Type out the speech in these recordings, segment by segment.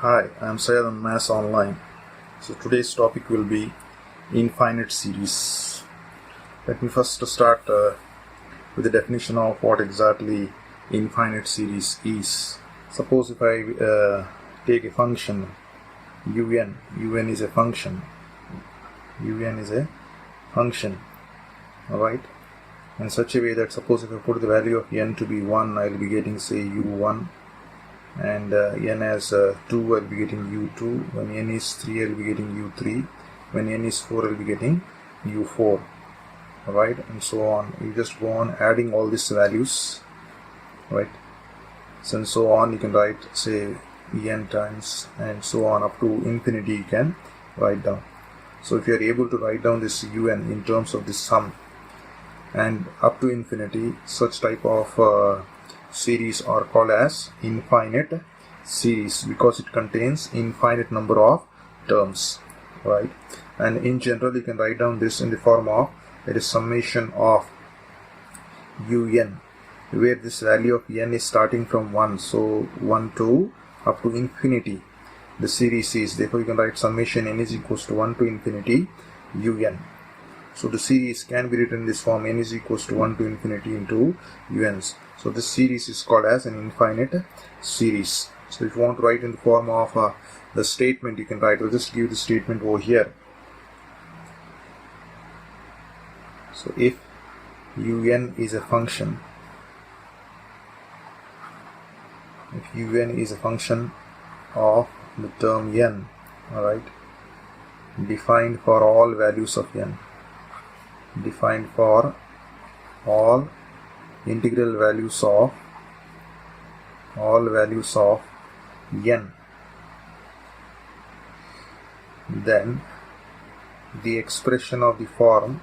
Hi, I'm Syed on Mass Online. So today's topic will be infinite series. Let me first start with the definition of what exactly infinite series is. Suppose if I take a function un is a function, alright, in such a way that suppose if I put the value of n to be 1, I'll be getting say u1, and n as 2, I'll be getting u2. When n is 3, I'll be getting u3. When n is 4, I'll be getting u4. Alright, and so on. You just go on adding all these values, right? And so on, you can write say n times and so on up to infinity. You can write down. So if you are able to write down this un in terms of this sum and up to infinity, such type of series are called as infinite series because it contains infinite number of terms, right? And in general, you can write down this in the form of it is summation of un, where this value of n is starting from 1, so 1 to up to infinity the series is. Therefore you can write summation n is equals to 1 to infinity un. So the series can be written in this form, n is equals to 1 to infinity into uns. So this series is called as an infinite series. So if you want to write in the form of the statement, you can write. I'll just give the statement over here. So if un is a function, of the term n, alright, defined for all values of n, defined for all integral values of n, then the expression of the form,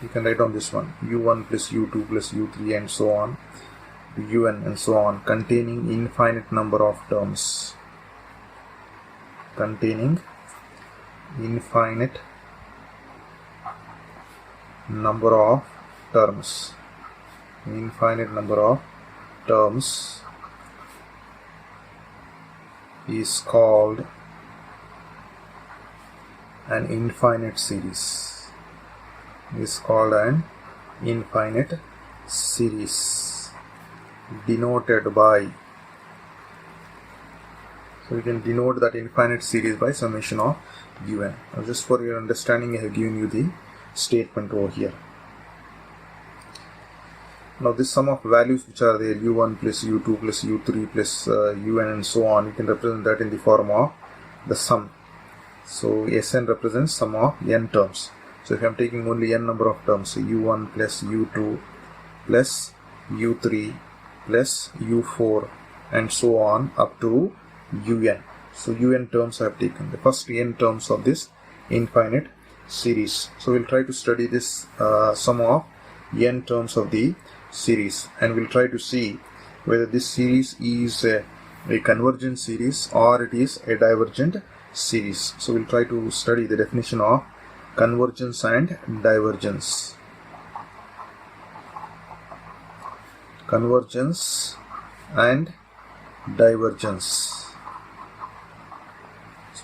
you can write on this one, u1 plus u2 plus u3 and so on to un and so on, containing infinite number of terms, is called an infinite series. Denoted by, so we can denote that infinite series by summation of un. Now just for your understanding, I have given you the statement over here. Now this sum of values which are there, u1 plus u2 plus u3 plus un and so on, you can represent that in the form of the sum. So Sn represents sum of n terms. So if I am taking only n number of terms, so u1 plus u2 plus u3 plus u4 and so on up to un. So un terms I have taken, the first n terms of this infinite series. So we'll try to study this sum of n terms of the series, and we'll try to see whether this series is a convergent series or it is a divergent series. So we'll try to study the definition of convergence and divergence. So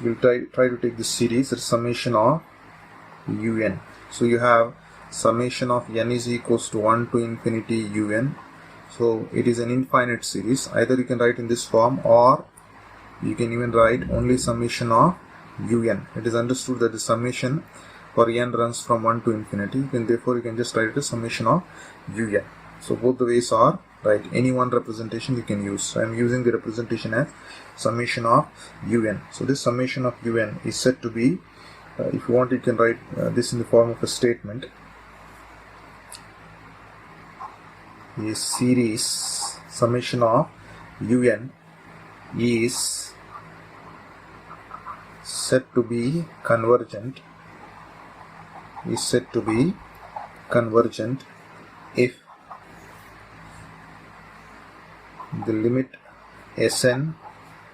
we'll try to take this series, the summation of un. So you have summation of n is equals to 1 to infinity un. So it is an infinite series. Either you can write in this form or you can even write only summation of un. It is understood that the summation for n runs from 1 to infinity, and therefore you can just write a summation of un. So both the ways are right. Any one representation you can use. So I am using the representation as summation of un. So this summation of un is said to be, if you want, you can write this in the form of a statement. A series summation of un is said to be convergent if the limit Sn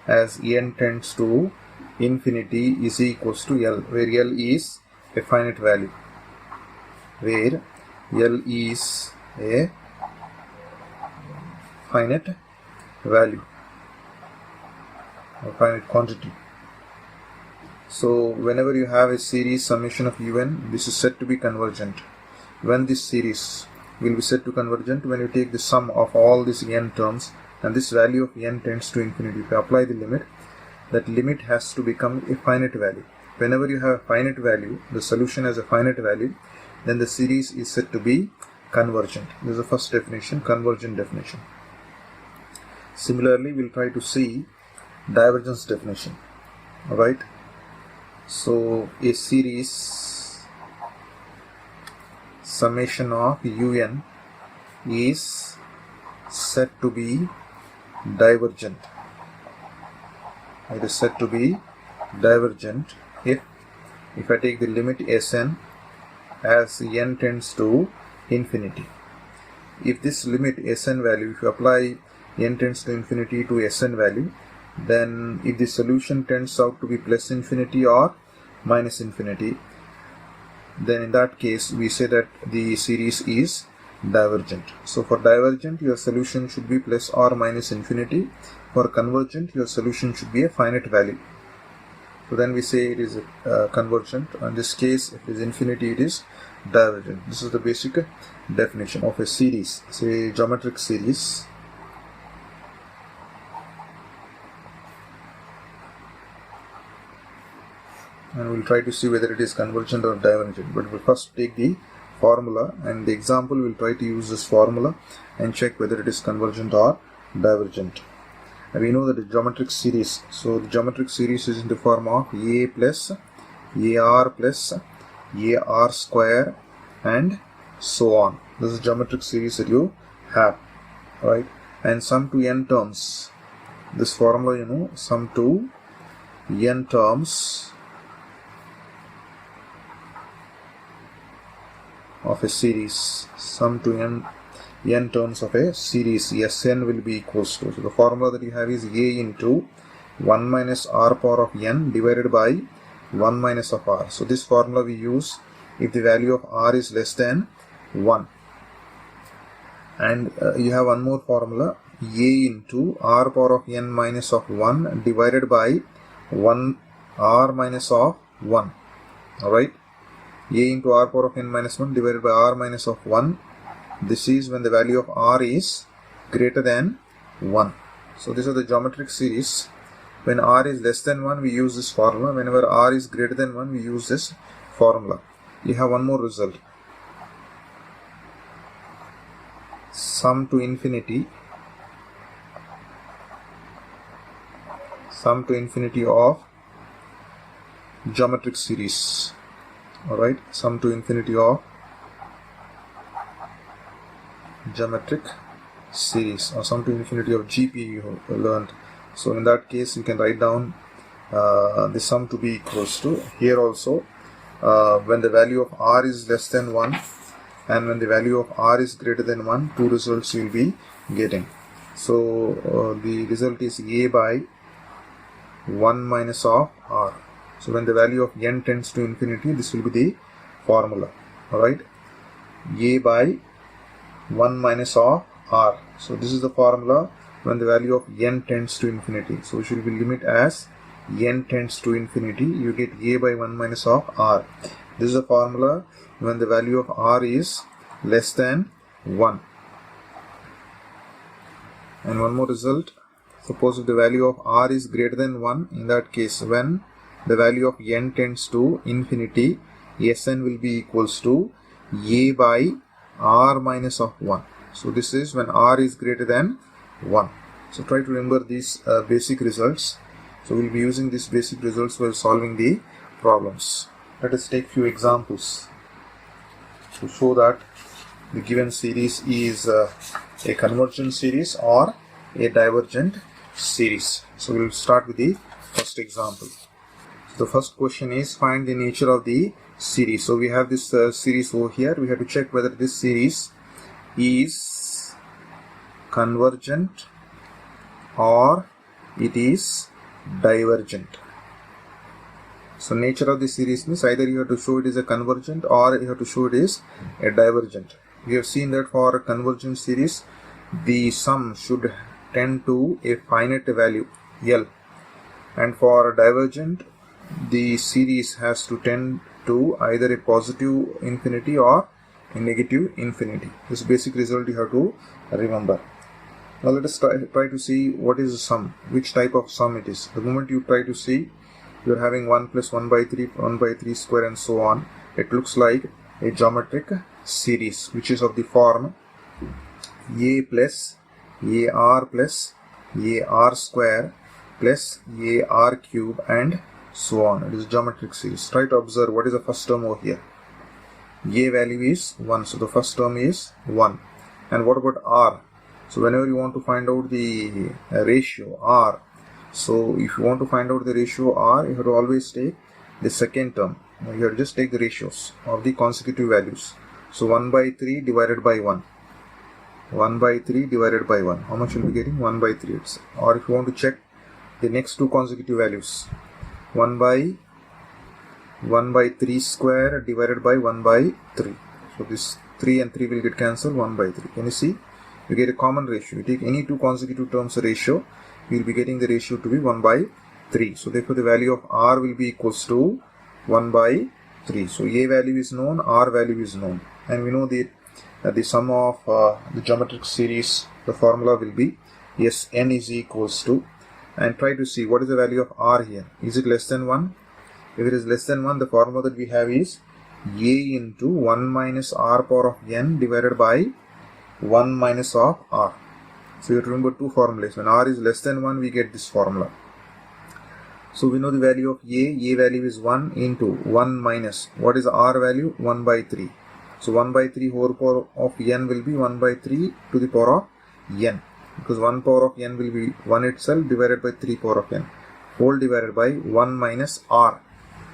as n tends to infinity is equals to L, where L is a finite value. where L is a finite value or finite quantity. So whenever you have a series summation of un, this is said to be convergent. When this series will be said to convergent, when you take the sum of all these n terms and this value of n tends to infinity. If you apply the limit, that limit has to become a finite value. Whenever you have a finite value, the solution has a finite value, then the series is said to be convergent. This is the first definition, convergent definition. Similarly, we'll try to see divergence definition. Alright. So a series summation of un is said to be divergent. It is said to be divergent if I take the limit Sn as n tends to infinity. If this limit Sn value, if you apply n tends to infinity to Sn value, then if the solution turns out to be plus infinity or minus infinity, then in that case we say that the series is divergent. So for divergent, your solution should be plus or minus infinity. For convergent, your solution should be a finite value. So then we say it is convergent. In this case, if it is infinity, it is divergent. This is the basic definition of a series, say geometric series. And we'll try to see whether it is convergent or divergent. But we'll first take the formula, and the example we'll try to use this formula and check whether it is convergent or divergent. And we know that the geometric series, so the geometric series is in the form of A plus AR square and so on. This is geometric series that you have, right? And sum to n terms. This formula, you know, sum to n terms of a series, sum to n terms of a series, Sn will be equals to, so the formula that you have is A into 1 minus r power of n divided by 1 minus of r. So this formula we use if the value of r is less than 1. And you have one more formula, A into r power of n minus of 1 divided by 1 r minus of 1. Alright, A into r power of n minus 1 divided by r minus of 1. This is when the value of r is greater than 1. So these are the geometric series. When r is less than 1, we use this formula. Whenever r is greater than 1, we use this formula. You have one more result. Sum to infinity of geometric series. Alright, sum to infinity of geometric series, or sum to infinity of GP you learned. So in that case, you can write down the sum to be equals to, here also when the value of r is less than 1 and when the value of r is greater than 1, two results you will be getting. So the result is A by 1 minus of r. So when the value of n tends to infinity, this will be the formula. Alright, A by 1 minus of r. So this is the formula when the value of n tends to infinity. So it should be limit as n tends to infinity. You get A by 1 minus of r. This is the formula when the value of r is less than 1. And one more result. Suppose if the value of r is greater than 1, in that case when the value of n tends to infinity, Sn will be equals to A by r minus of 1. So this is when r is greater than 1. So try to remember these basic results. So we'll be using these basic results while solving the problems. Let us take few examples to show that the given series is a convergent series or a divergent series. So we'll start with the first example. So the first question is, find the nature of the series. So we have this series over here. We have to check whether this series is convergent or it is divergent. So nature of the series means either you have to show it is a convergent or you have to show it is a divergent. We have seen that for a convergent series, the sum should tend to a finite value L, and for a divergent, the series has to tend to either a positive infinity or a negative infinity. This basic result you have to remember. Now let us try to see what is the sum, which type of sum it is. The moment you try to see, you are having 1 plus 1 by 3, 1 by 3 square and so on. It looks like a geometric series which is of the form a plus ar square plus ar cube and so on. It is a geometric series. Try to observe what is the first term over here. A value is 1, so the first term is 1. And what about r? So whenever you want to find out the ratio r, so if you want to find out the ratio r, you have to always take the second term. You have to just take the ratios of the consecutive values. So 1 by 3 divided by 1. 1 by 3 divided by 1. How much will be getting? 1 by 3 itself. Or if you want to check the next two consecutive values, 1 by 3 square divided by 1 by 3. So this 3 and 3 will get cancelled, 1 by 3. Can you see? You get a common ratio. You take any two consecutive terms ratio, you will be getting the ratio to be 1 by 3. So therefore the value of r will be equals to 1 by 3. So a value is known, r value is known. And we know the sum of the geometric series, the formula will be Sn is equals to, and try to see what is the value of r here. Is it less than 1? If it is less than 1, the formula that we have is a into 1 minus r power of n divided by 1 minus of r. So you have to remember two formulas. When r is less than 1, we get this formula. So we know the value of a value is 1 into 1 minus, what is the r value? 1 by 3. So 1 by 3 whole power of n will be 1 by 3 to the power of n, because 1 power of n will be 1 itself divided by 3 power of n, whole divided by 1 minus r.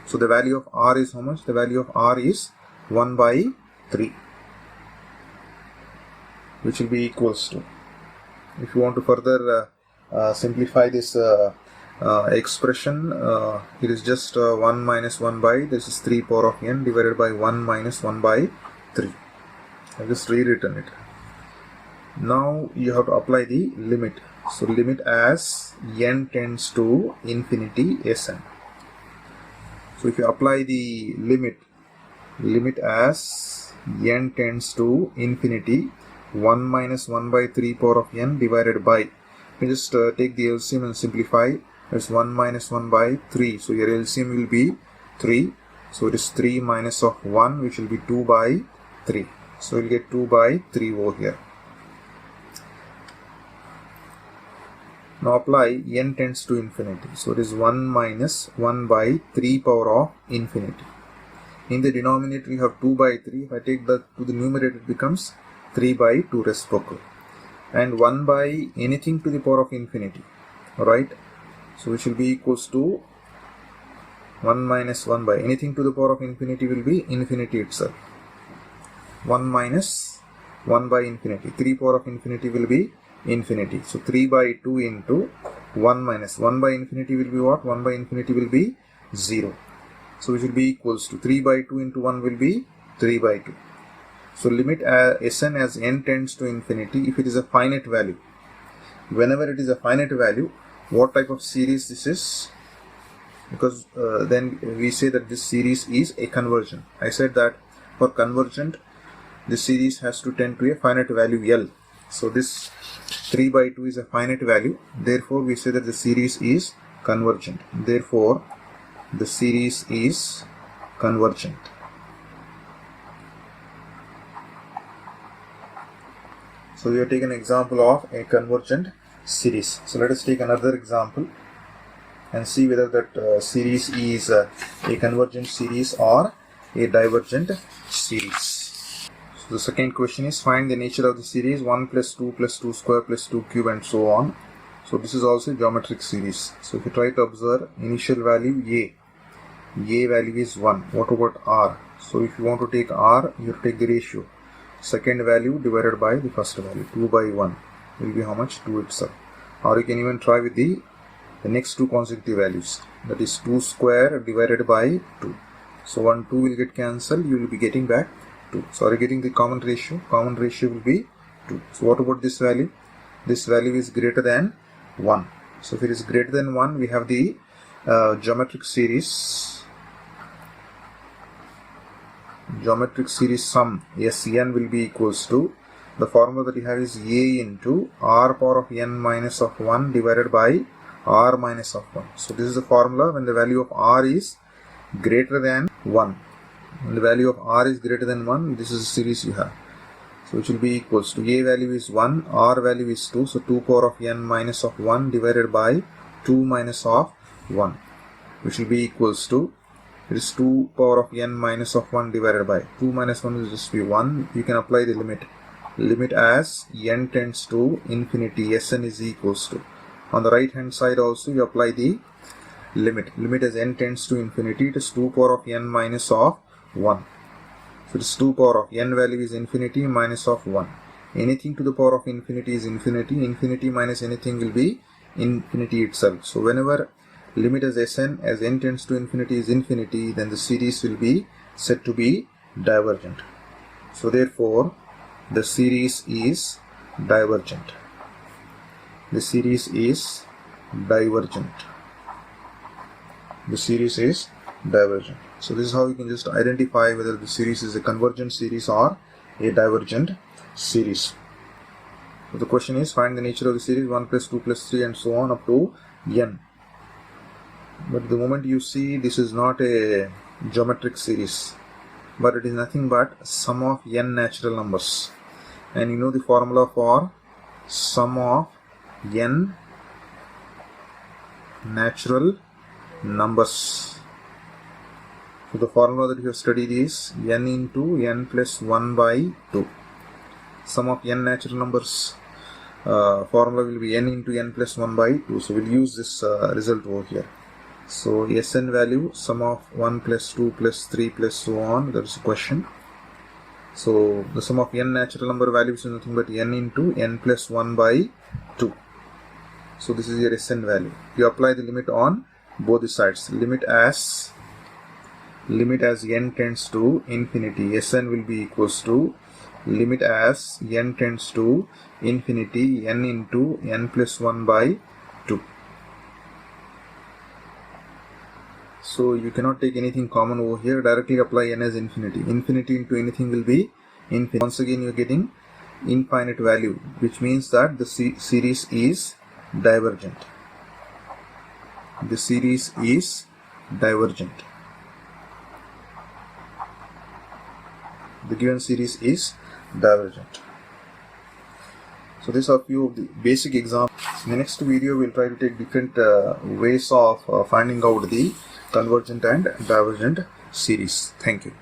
So the value of r is how much? The value of r is 1 by 3, which will be equals to, if you want to further simplify this expression, it is just 1 minus 1 by, this is 3 power of n divided by 1 minus 1 by 3. I've just rewritten it. Now you have to apply the limit. So limit as n tends to infinity Sn. So if you apply the limit as n tends to infinity, 1 minus 1 by 3 power of n divided by, you just take the LCM and simplify. It's 1 minus 1 by 3. So your LCM will be 3. So it is 3 minus of 1, which will be 2 by 3. So you'll get 2 by 3 over here. Now apply n tends to infinity. So it is 1 minus 1 by 3 power of infinity. In the denominator you have 2 by 3. If I take that to the numerator, it becomes 3 by 2 reciprocal. And 1 by anything to the power of infinity. Alright. So which will be equals to 1 minus 1 by anything to the power of infinity will be infinity itself. 1 minus 1 by infinity. 3 power of infinity will be infinity. So 3 by 2 into 1 minus 1 by infinity will be what? 1 by infinity will be 0. So which will be equals to 3 by 2 into 1 will be 3 by 2. So limit Sn as n tends to infinity if it is a finite value. Whenever it is a finite value, what type of series this is? Because then we say that this series is a convergent. I said that for convergent, this series has to tend to a finite value L. So this 3 by 2 is a finite value. Therefore, we say that the series is convergent. Therefore, the series is convergent. So we have taken an example of a convergent series. So let us take another example and see whether that series is a convergent series or a divergent series. So the second question is, find the nature of the series 1 plus 2 plus 2 square plus 2 cube and so on. So this is also a geometric series. So if you try to observe initial value a value is 1. What about r? So if you want to take r, you have to take the ratio. Second value divided by the first value, 2 by 1 will be how much? 2 itself. Or you can even try with the the next two consecutive values, that is 2 square divided by 2. So 1 2 will get cancelled, you will be getting back 2. So are you getting the common ratio? Common ratio will be 2. So what about this value? This value is greater than 1. So if it is greater than 1, we have the geometric series sum Sn will be equals to, the formula that you have is A into r power of n minus of 1 divided by r minus of 1. So this is the formula when the value of r is greater than 1. When the value of r is greater than 1, this is the series you have. So which will be equals to, A value is 1, r value is 2, so 2 power of n minus of 1 divided by 2 minus of 1, which will be equals to, it is 2 power of n minus of 1 divided by 2 minus 1 will just be 1. You can apply the limit as n tends to infinity, Sn is equals to, on the right hand side also you apply the limit as n tends to infinity, it is 2 power of n minus of 1. So it is 2 power of n value is infinity minus of 1. Anything to the power of infinity is infinity. Infinity minus anything will be infinity itself. So whenever limit as Sn as n tends to infinity is infinity, then the series will be said to be divergent. So therefore the series is divergent. The series is divergent. The series is divergent. So this is how you can just identify whether the series is a convergent series or a divergent series. So the question is, find the nature of the series 1 plus 2 plus 3 and so on up to n. But the moment you see, this is not a geometric series, but it is nothing but sum of n natural numbers. And you know the formula for sum of n natural numbers. So the formula that you have studied is n into n plus 1 by 2. Sum of n natural numbers formula will be n into n plus 1 by 2. So we'll use this result over here. So Sn value, sum of 1 plus 2 plus 3 plus so on, that is the question. So the sum of n natural number values is nothing but n into n plus 1 by 2. So this is your Sn value. You apply the limit on both the sides. Limit as n tends to infinity, Sn will be equals to limit as n tends to infinity, n into n plus 1 by 2. So you cannot take anything common over here, directly apply n as infinity. Infinity into anything will be infinity. Once again you are getting infinite value, which means that the series is divergent. The series is divergent. The given series is divergent. So these are a few of the basic examples. In the next video we will try to take different ways of finding out the convergent and divergent series. Thank you.